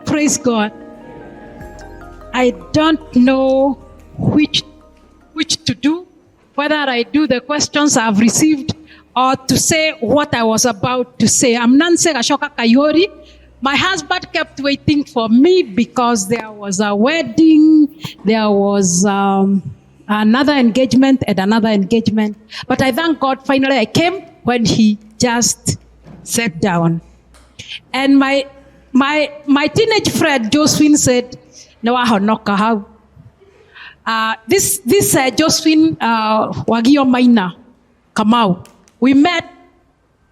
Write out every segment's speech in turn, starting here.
Praise God. I don't know which to do, whether I do the questions I've received or to say what I was about to say. I'm Nancy Gachoka Kayori. My husband kept waiting for me because there was a wedding, there was another engagement and another engagement. But I thank God finally I came when he just sat down. And my teenage friend Josephine said, "No, I no kahau." This Josephine Wagio Maina Kamau. We met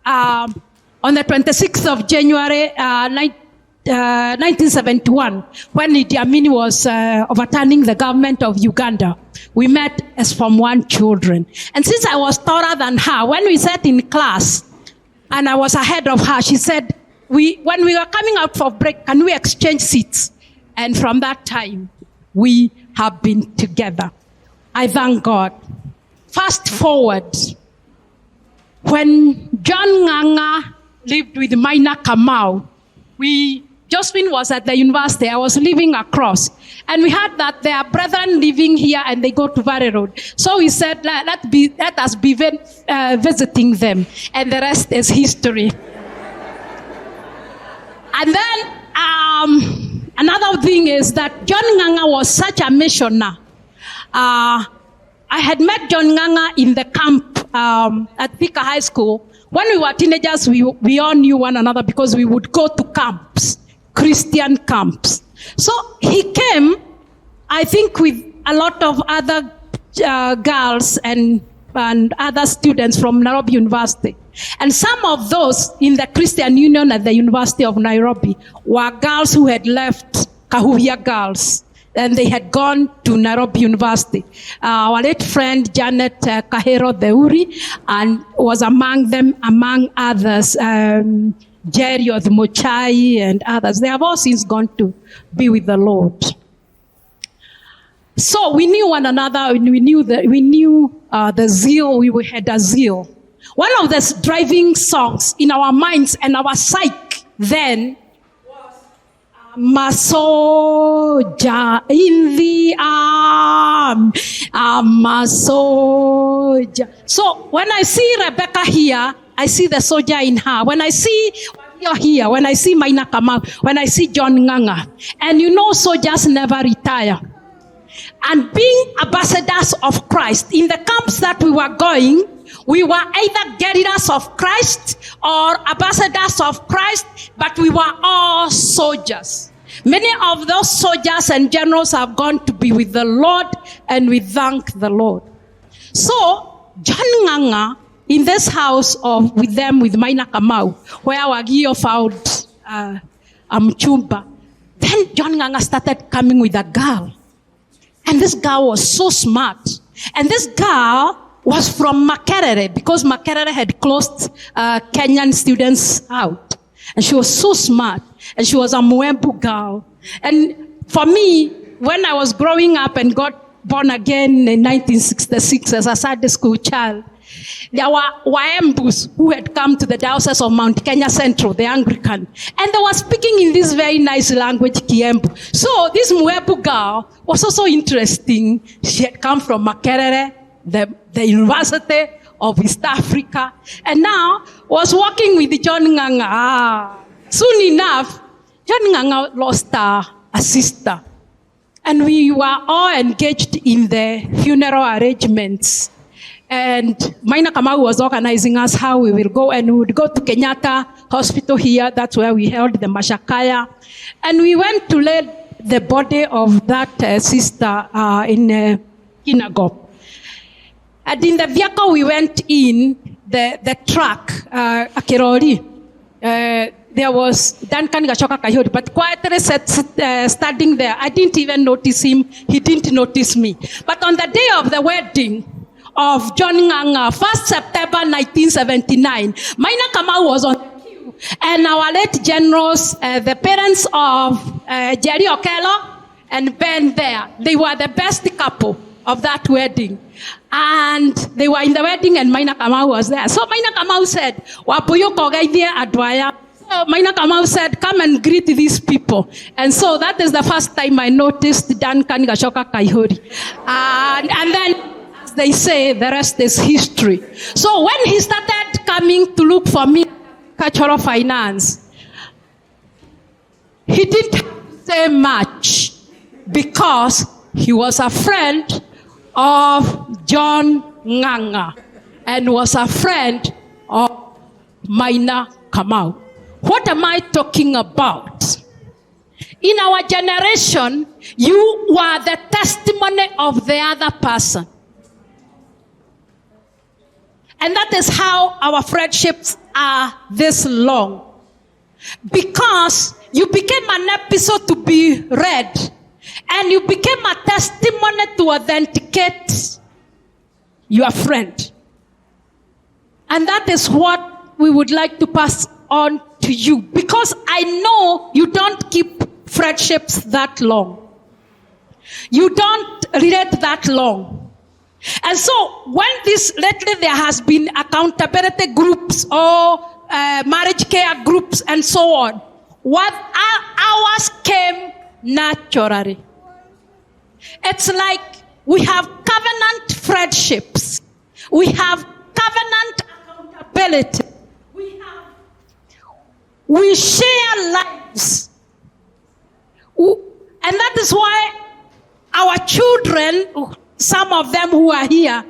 on the 26th of January 1971 when Idi Amin was overturning the government of Uganda. We met as Form 1 children. And since I was taller than her, when we sat in class and I was ahead of her, she said, when we were coming out for break, can we exchange seats? And from that time, we have been together. I thank God. Fast forward, when John Nganga lived with Maina Kamau, Josephine was at the university. I was living across. And we heard that there are brethren living here and they go to Valley Road. So we said, let us be visiting them. And the rest is history. And then another thing is that John Nganga was such a missioner. I had met John Nganga in the camp at Thika High School. When we were teenagers, we all knew one another because we would go to camps, Christian camps. So he came, I think, with a lot of other girls and other students from Nairobi University. And some of those in the Christian Union at the University of Nairobi were girls who had left Kahuia Girls. And they had gone to Nairobi University. Our late friend Janet Kahero Deuri and was among them, among others, Jerry Mochai and others. They have all since gone to be with the Lord. So we knew one another, and we knew the zeal. We had a zeal. One of the driving songs in our minds and our psyche then was "Masoja in the arm, Masoja." So when I see Rebecca here, I see the soldier in her. When I see you're here, when I see Maina Kamau, when I see John Nganga, and you know, soldiers never retire. And being ambassadors of Christ in the camps that we were going, we were either guerrillas of Christ or ambassadors of Christ, but we were all soldiers. Many of those soldiers and generals have gone to be with the Lord, and we thank the Lord. So, John Nganga, in this house with Maina Kamau, where Wagio found Mchumba, then John Nganga started coming with a girl. And this girl was so smart. And this girl was from Makerere, because Makerere had closed Kenyan students out. And she was so smart. And she was a Mwembu girl. And for me, when I was growing up and got born again in 1966 as a Sunday school child, there were Waembus who had come to the Diocese of Mount Kenya Central, the Anglican. And they were speaking in this very nice language, Kiembu. So this Mwebu girl was also interesting. She had come from Makerere, the University of East Africa, and now was working with John Nganga. Soon enough, John Nganga lost a sister. And we were all engaged in the funeral arrangements. And Maina Kamau was organizing us how we will go, and we would go to Kenyatta Hospital here. That's where we held the Mashakaya. And we went to lay the body of that sister in Kinago. And in the vehicle we went in, the truck, Akirori, there was Duncan Gachoka Kayori, but quietly standing there. I didn't even notice him. He didn't notice me. But on the day of the wedding of John Nganga, 1st September 1979, Maina Kamau was on the queue. And our late generals, the parents of Jerry Okello and Ben there, they were the best couple of that wedding. And they were in the wedding and Maina Kamau was there. So Maina Kamau said, "Wapuyo kogaithie adwaya Maina Kamau said, come and greet these people. And so that is the first time I noticed Duncan Gachoka Kaihuri. And then, as they say, the rest is history. So when he started coming to look for me, cultural finance, he didn't say much because he was a friend of John Nganga and was a friend of Maina Kamau. What am I talking about? In our generation, you were the testimony of the other person. And that is how our friendships are this long. Because you became an episode to be read, and you became a testimony to authenticate your friend. And that is what we would like to pass on to you, because I know you don't keep friendships that long. You don't relate that long. And so when lately there has been accountability groups or marriage care groups and so on, what ours came naturally. It's like we have covenant friendships. We have covenant accountability. We share lives. And that is why our children, some of them who are here,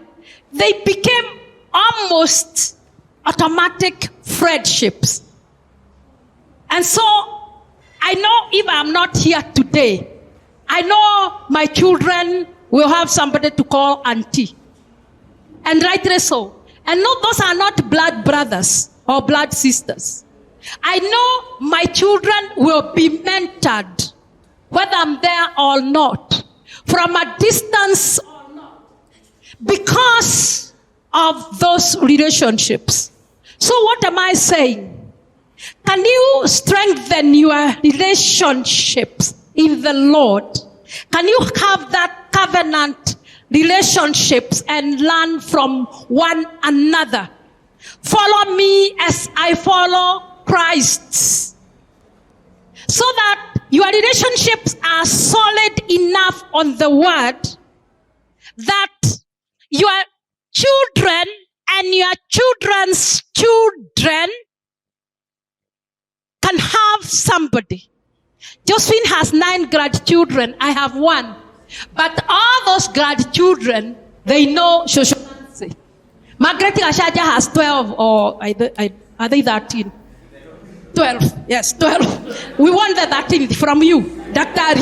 they became almost automatic friendships. And so, I know if I'm not here today, I know my children will have somebody to call auntie. And rightly so. And no, those are not blood brothers or blood sisters. I know my children will be mentored, whether I'm there or not, from a distance or not, because of those relationships. So what am I saying? Can you strengthen your relationships in the Lord? Can you have that covenant relationships and learn from one another? Follow me as I follow Christ, so that your relationships are solid enough on the word that your children and your children's children can have somebody. Josephine has 9 grandchildren. I have 1. But all those grandchildren, they know Shoshomansi. Margaret Ashaja has 12, or are they 13? 12. Yes, 12. We want the 13th from you, Daktari.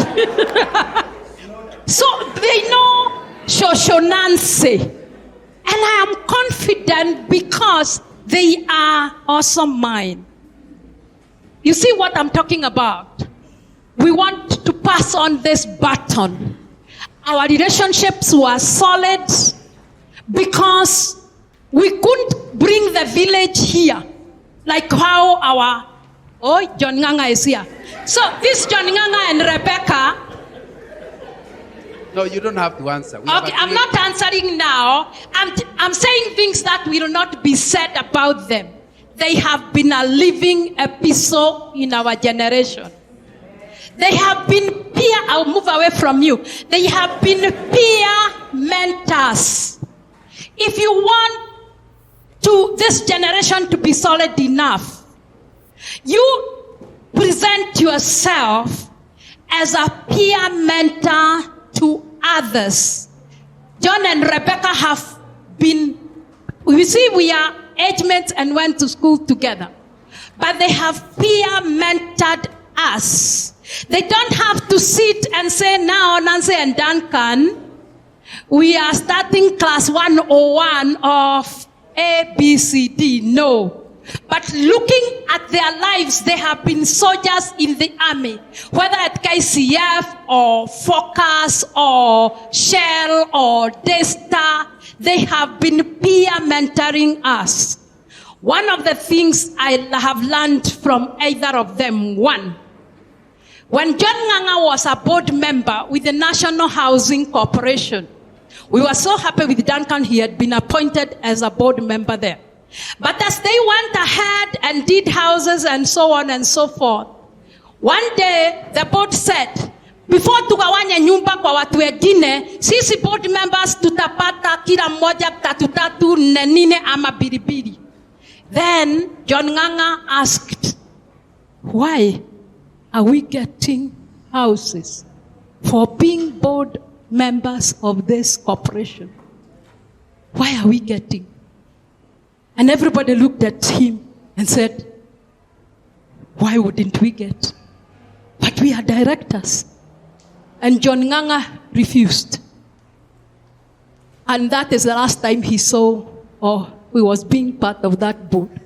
So they know Shoshonanse. And I am confident because they are also mine. You see what I'm talking about? We want to pass on this baton. Our relationships were solid because we couldn't bring the village here, like how our John Nganga is here. So this John Nganga and Rebecca. No, you don't have to answer. Okay, I'm not answering now. I'm saying things that will not be said about them. They have been a living episode in our generation. They have been peer, I'll move away from you. They have been peer mentors. If you want this generation to be solid enough, you present yourself as a peer mentor to others. John and Rebecca have been, we see we are age mates and went to school together. But they have peer mentored us. They don't have to sit and say, now Nancy and Duncan, we are starting class 101 of A, B, C, D. No. But looking at their lives, they have been soldiers in the army, whether at KCF or Focus or Shell or Daystar, they have been peer mentoring us. One of the things I have learned from either of them, one, when John Nganga was a board member with the National Housing Corporation, we were so happy with Duncan. He had been appointed as a board member there. But as they went ahead and did houses and so on and so forth, one day the board said, before tugawanye nyumba kwa watu wengine, sisi board members tutapata kila mmoja tatu nne ama biribiri. Then John Nganga asked, why are we getting houses for being board members of this corporation? Why are we getting? And everybody looked at him and said, why wouldn't we get? But we are directors. And John Nganga refused. And that is the last time he saw or he was being part of that board.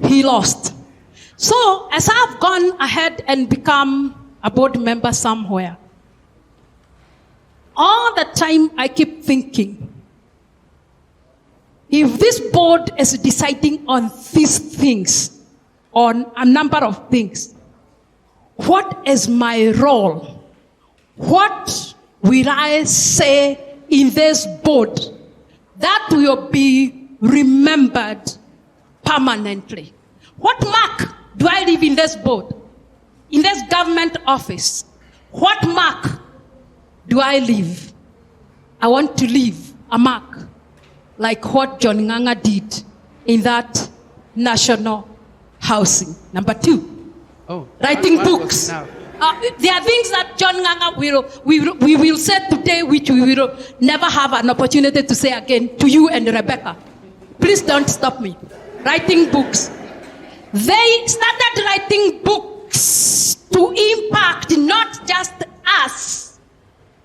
He lost. So as I've gone ahead and become a board member somewhere, all the time I keep thinking, if this board is deciding on these things, on a number of things, what is my role? What will I say in this board that will be remembered permanently? What mark do I leave in this board? In this government office? What mark do I leave? I want to leave a mark like what John Nganga did in that national housing. Number 2, writing books. There are things that John Nganga we will say today which we will never have an opportunity to say again to you and Rebecca. Please don't stop me. Writing books. They started writing books to impact not just us,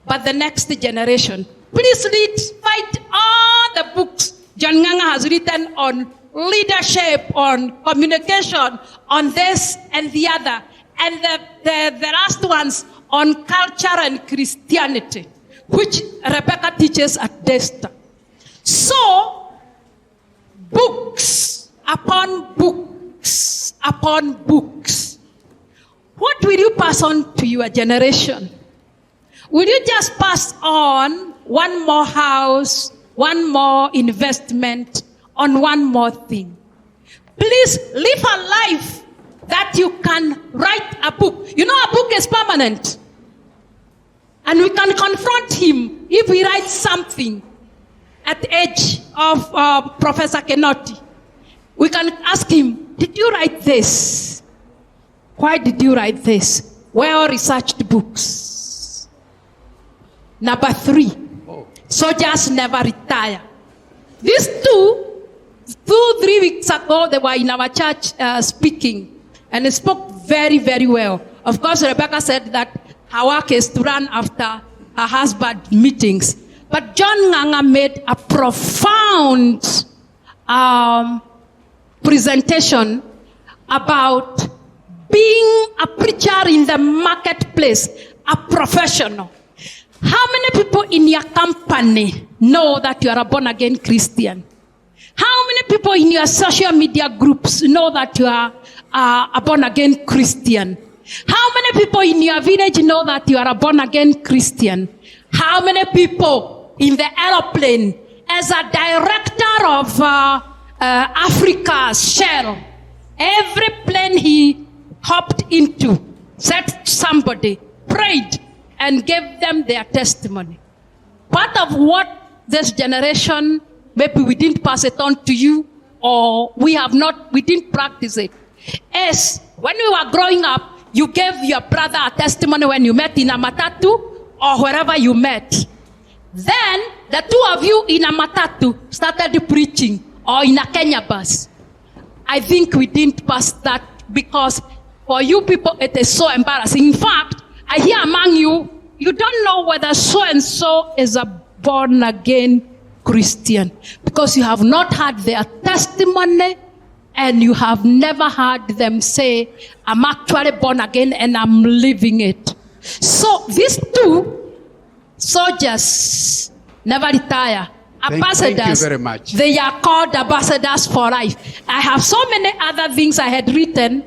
but the next generation. Please find all the books John Nganga has written on leadership, on communication, on this and the other. And the last ones on culture and Christianity, which Rebecca teaches at Desta. So, books upon books upon books. What will you pass on to your generation? Will you just pass on one more house, one more investment, on one more thing? Please live a life that you can write a book. You know, a book is permanent. And we can confront him if he writes something at the age of Professor Kenoti. We can ask him, did you write this? Why did you write this? Well-researched books. Number 3, soldiers never retire. These 3 weeks ago, they were in our church speaking. And they spoke very, very well. Of course, Rebecca said that her work is to run after her husband meetings. But John Nganga made a profound presentation about being a preacher in the marketplace, a professional. How many people in your company know that you are a born-again Christian? How many people in your social media groups know that you are a born-again Christian? How many people in your village know that you are a born-again Christian? How many people in the aeroplane, as a director of Africa's Shell, every plane he hopped into, said somebody, prayed, and gave them their testimony. Part of what this generation, maybe we didn't pass it on to you, or we didn't practice it, is when we were growing up, you gave your brother a testimony when you met in a matatu or wherever you met. Then the 2 of you in a matatu started preaching, or in a Kenya bus. I think we didn't pass that because for you people it is so embarrassing. In fact, I hear among you, you don't know whether so-and-so is a born-again Christian because you have not heard their testimony and you have never heard them say, I'm actually born again and I'm living it. So these 2 soldiers never retire. Ambassadors, thank you very much. They are called ambassadors for life. I have so many other things I had written.